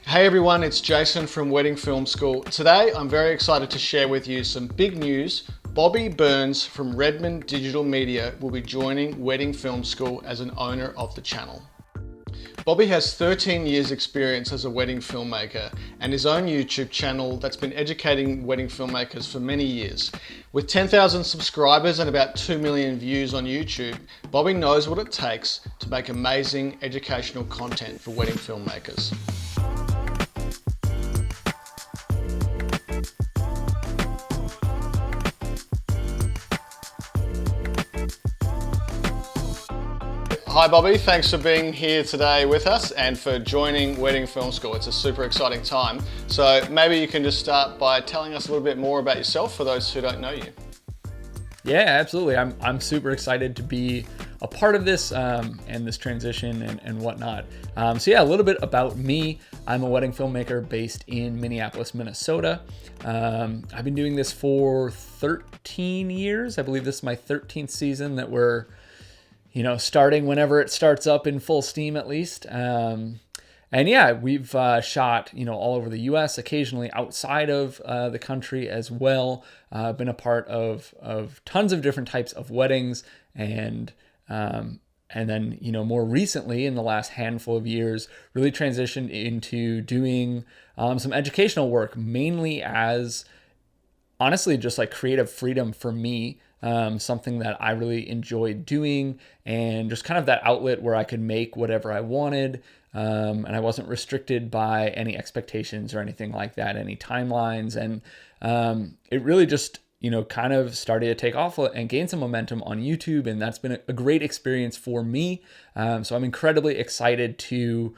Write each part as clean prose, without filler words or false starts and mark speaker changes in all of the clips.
Speaker 1: Hey everyone, it's Jason from Wedding Film School. Today I'm very excited to share with you some big news. Bobby Burns from Redmond Digital Media will be joining Wedding Film School as an owner of the channel. Bobby has 13 years experience as a wedding filmmaker and his own YouTube channel that's been educating wedding filmmakers for many years. With 10,000 subscribers and about 2 million views on YouTube, Bobby knows what it takes to make amazing educational content for wedding filmmakers. Hi Bobby, thanks for being here today with us and for joining Wedding Film School. It's a super exciting time. So maybe you can just start by telling us a little bit more about yourself for those who don't know you.
Speaker 2: Yeah, absolutely. I'm super excited to be a part of this and this transition and whatnot. So yeah, a little bit about me. I'm a wedding filmmaker based in Minneapolis, Minnesota. I've been doing this for 13 years. I believe this is my 13th season that we're starting whenever it starts up in full steam at least. And yeah, we've shot, all over the US, occasionally outside of the country as well. Been a part of tons of different types of weddings and then, more recently in the last handful of years, really transitioned into doing some educational work, mainly as honestly just like creative freedom for me. Something that I really enjoyed doing and just kind of that outlet where I could make whatever I wanted. And I wasn't restricted by any expectations or anything like that, any timelines. And it really just, kind of started to take off and gain some momentum on YouTube. And that's been a great experience for me. So I'm incredibly excited to,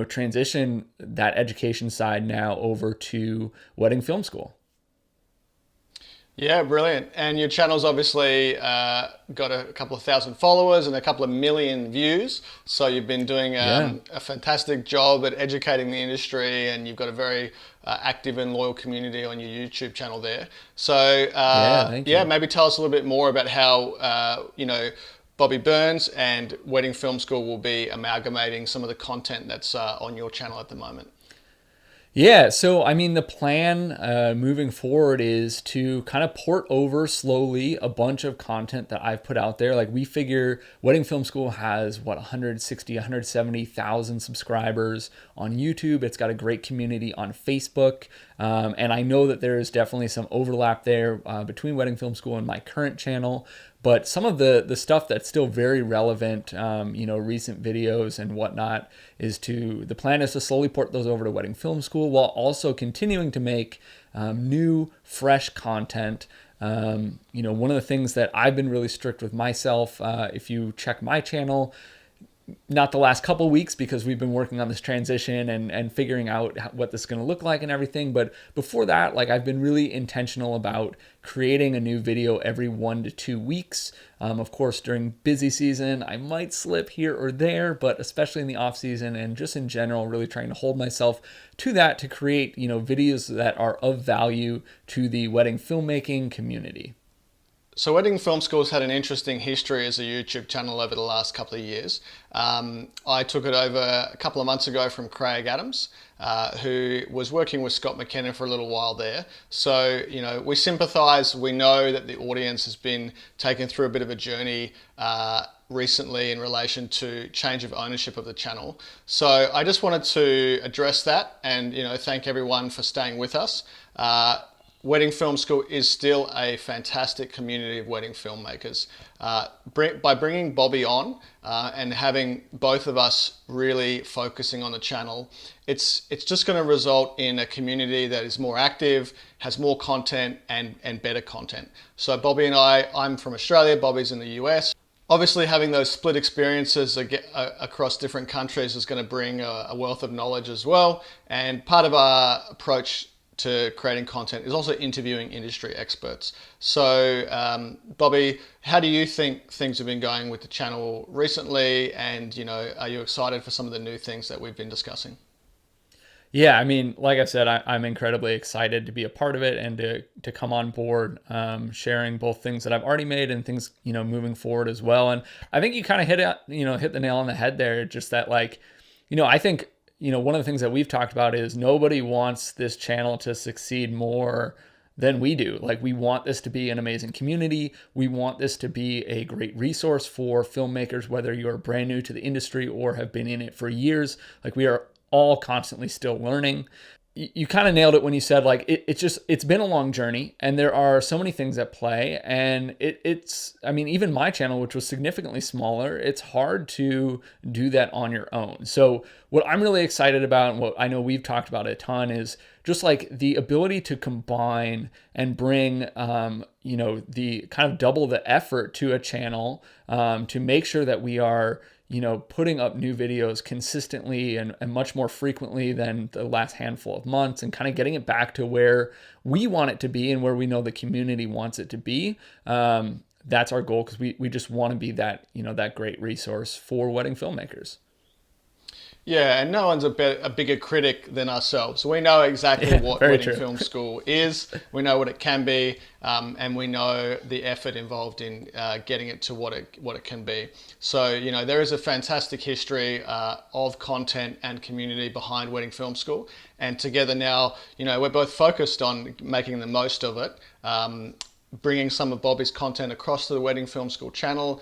Speaker 2: transition that education side now over to Wedding Film School.
Speaker 1: Yeah, brilliant. And your channel's obviously got a couple of thousand followers and a couple of million views. So you've been doing a fantastic job at educating the industry, and you've got a very active and loyal community on your YouTube channel there. So maybe tell us a little bit more about how Bobby Burns and Wedding Film School will be amalgamating some of the content that's on your channel at the moment.
Speaker 2: Yeah, so I mean, the plan moving forward is to kind of port over slowly a bunch of content that I've put out there. Like, we figure Wedding Film School has 170,000 subscribers on YouTube. It's got a great community on Facebook. And I know that there is definitely some overlap there between Wedding Film School and my current channel. But some of the stuff that's still very relevant, recent videos and whatnot, the plan is to slowly port those over to Wedding Film School while also continuing to make new, fresh content. One of the things that I've been really strict with myself, if you check my channel, not the last couple weeks because we've been working on this transition and figuring out what this is going to look like and everything. But before that, I've been really intentional about creating a new video every 1 to 2 weeks. Of course, during busy season, I might slip here or there, but especially in the off season and just in general, really trying to hold myself to that to create, videos that are of value to the wedding filmmaking community.
Speaker 1: So Wedding Film School's had an interesting history as a YouTube channel over the last couple of years. I took it over a couple of months ago from Craig Adams, who was working with Scott McKenna for a little while there. So, we sympathise. We know that the audience has been taken through a bit of a journey recently in relation to change of ownership of the channel. So I just wanted to address that and, thank everyone for staying with us. Wedding Film School is still a fantastic community of wedding filmmakers. By bringing Bobby on and having both of us really focusing on the channel, it's just going to result in a community that is more active, has more content and better content. So Bobby and I'm from Australia, Bobby's in the US. Obviously, having those split experiences across different countries is going to bring a wealth of knowledge as well. And part of our approach to creating content is also interviewing industry experts. So, Bobby, how do you think things have been going with the channel recently? And, are you excited for some of the new things that we've been discussing?
Speaker 2: Yeah, I mean, like I said, I'm incredibly excited to be a part of it and to come on board, sharing both things that I've already made and things, moving forward as well. And I think you kind of hit the nail on the head there. Just that, I think one of the things that we've talked about is nobody wants this channel to succeed more than we do. Like, we want this to be an amazing community. We want this to be a great resource for filmmakers, whether you're brand new to the industry or have been in it for years. Like, we are all constantly still learning. You kind of nailed it when you said, like, it's been a long journey, and there are so many things at play. And I mean, even my channel, which was significantly smaller, it's hard to do that on your own. So what I'm really excited about, and what I know we've talked about a ton, is just like the ability to combine and bring, the kind of double the effort to a channel, to make sure that we are, putting up new videos consistently and much more frequently than the last handful of months, and kind of getting it back to where we want it to be and where we know the community wants it to be. That's our goal, because we just want to be that, that great resource for wedding filmmakers.
Speaker 1: Yeah, and no one's a bigger critic than ourselves. We know exactly what Wedding Film School is. We know what it can be, and we know the effort involved in getting it to what it can be. So, there is a fantastic history of content and community behind Wedding Film School, and together now, we're both focused on making the most of it. Bringing some of Bobby's content across to the Wedding Film School channel,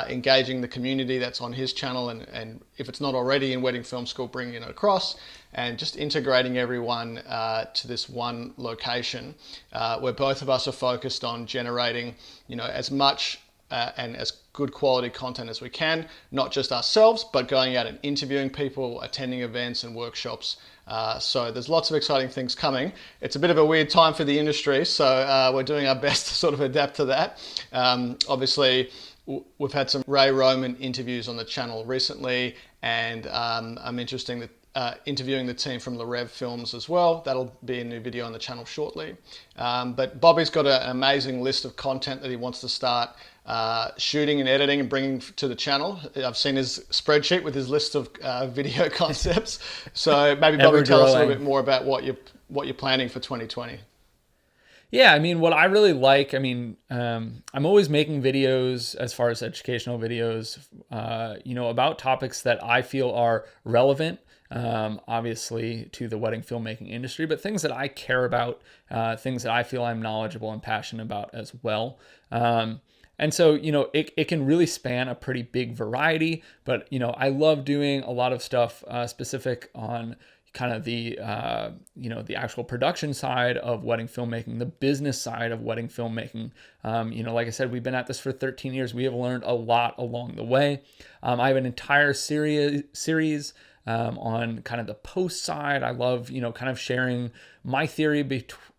Speaker 1: engaging the community that's on his channel, and if it's not already in Wedding Film School, bringing it across, and just integrating everyone to this one location, where both of us are focused on generating, as much and as good quality content as we can, not just ourselves, but going out and interviewing people, attending events and workshops. So there's lots of exciting things coming. It's a bit of a weird time for the industry, so we're doing our best to sort of adapt to that. Obviously, we've had some Ray Roman interviews on the channel recently, and I'm interviewing the team from Rev Films as well. That'll be a new video on the channel shortly. But Bobby's got an amazing list of content that he wants to start shooting and editing and bringing to the channel. I've seen his spreadsheet with his list of video concepts. So maybe Bobby, tell us a little bit more about what you're planning for 2020.
Speaker 2: Yeah, I mean, what I really like, I'm always making videos, as far as educational videos, about topics that I feel are relevant, obviously, to the wedding filmmaking industry, but things that I care about, things that I feel I'm knowledgeable and passionate about as well. And so, it can really span a pretty big variety, but, I love doing a lot of stuff specific on kind of the actual production side of wedding filmmaking, the business side of wedding filmmaking. Like I said, we've been at this for 13 years. We have learned a lot along the way. I have an entire series on kind of the post side. I love, kind of sharing my theory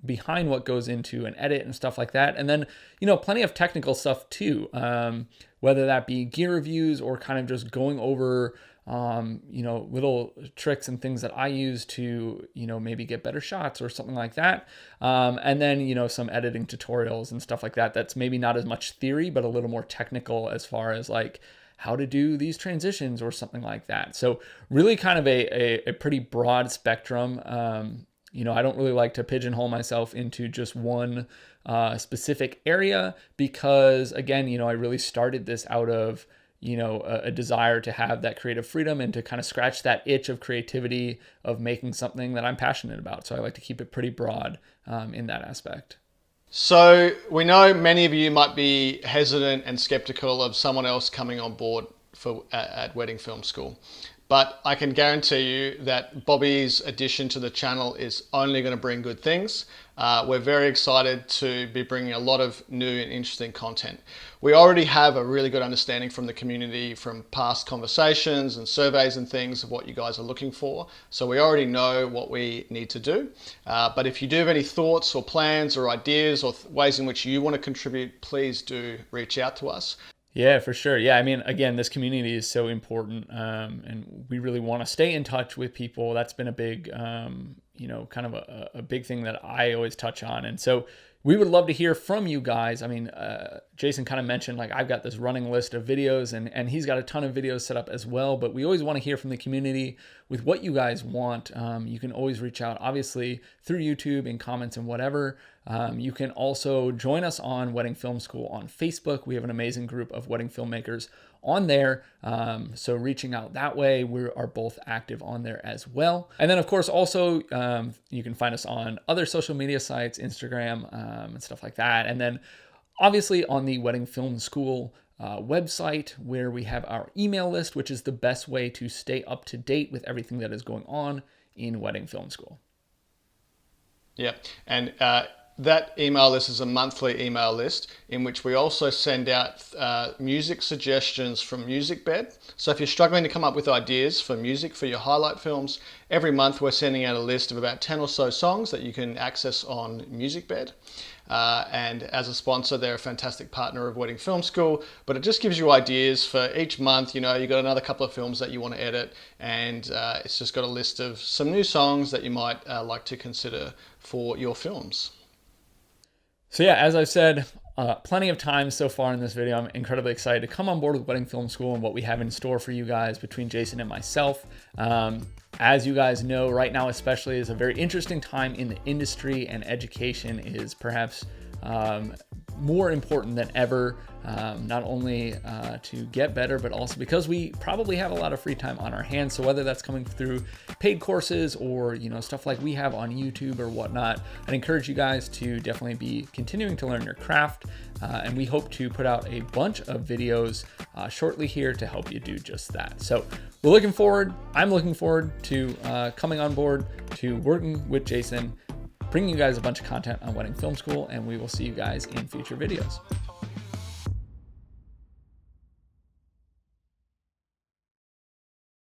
Speaker 2: behind what goes into an edit and stuff like that. And then, plenty of technical stuff too, whether that be gear reviews or kind of just going over, little tricks and things that I use to, maybe get better shots or something like that. And then, some editing tutorials and stuff like that. That's maybe not as much theory, but a little more technical as far as like how to do these transitions or something like that. So really kind of a pretty broad spectrum. I don't really like to pigeonhole myself into just one specific area, because again, I really started this out of, a desire to have that creative freedom and to kind of scratch that itch of creativity of making something that I'm passionate about. So I like to keep it pretty broad in that aspect.
Speaker 1: So we know many of you might be hesitant and skeptical of someone else coming on board at Wedding Film School. But I can guarantee you that Bobby's addition to the channel is only going to bring good things. We're very excited to be bringing a lot of new and interesting content. We already have a really good understanding from the community, from past conversations and surveys and things, of what you guys are looking for. So we already know what we need to do. But if you do have any thoughts or plans or ideas or ways in which you want to contribute, please do reach out to us.
Speaker 2: Yeah, for sure. Yeah, again, this community is so important, and we really want to stay in touch with people. That's been a big, kind of a big thing that I always touch on. And so we would love to hear from you guys. I mean, Jason kind of mentioned, like, I've got this running list of videos, and he's got a ton of videos set up as well, but we always want to hear from the community with what you guys want. You can always reach out, obviously, through YouTube in comments and whatever. You can also join us on Wedding Film School on Facebook. We have an amazing group of wedding filmmakers on there. So reaching out that way, we are both active on there as well. And then of course, also, you can find us on other social media sites, Instagram, and stuff like that. And then obviously on the Wedding Film School website, where we have our email list, which is the best way to stay up to date with everything that is going on in Wedding Film School.
Speaker 1: Yeah, and that email list is a monthly email list in which we also send out music suggestions from MusicBed. So if you're struggling to come up with ideas for music for your highlight films, every month we're sending out a list of about 10 or so songs that you can access on MusicBed. And as a sponsor, they're a fantastic partner of Wedding Film School, but it just gives you ideas for each month. You know, you've got another couple of films that you want to edit, and it's just got a list of some new songs that you might like to consider for your films.
Speaker 2: So yeah, as I've said, plenty of times so far in this video, I'm incredibly excited to come on board with Wedding Film School and what we have in store for you guys between Jason and myself. As you guys know, right now especially is a very interesting time in the industry, and education is perhaps more important than ever, not only to get better, but also because we probably have a lot of free time on our hands. So whether that's coming through paid courses or, you know, stuff like we have on YouTube or whatnot, I'd encourage you guys to definitely be continuing to learn your craft. And we hope to put out a bunch of videos shortly here to help you do just that. So I'm looking forward to coming on board, to working with Jason, bringing you guys a bunch of content on Wedding Film School, and we will see you guys in future videos.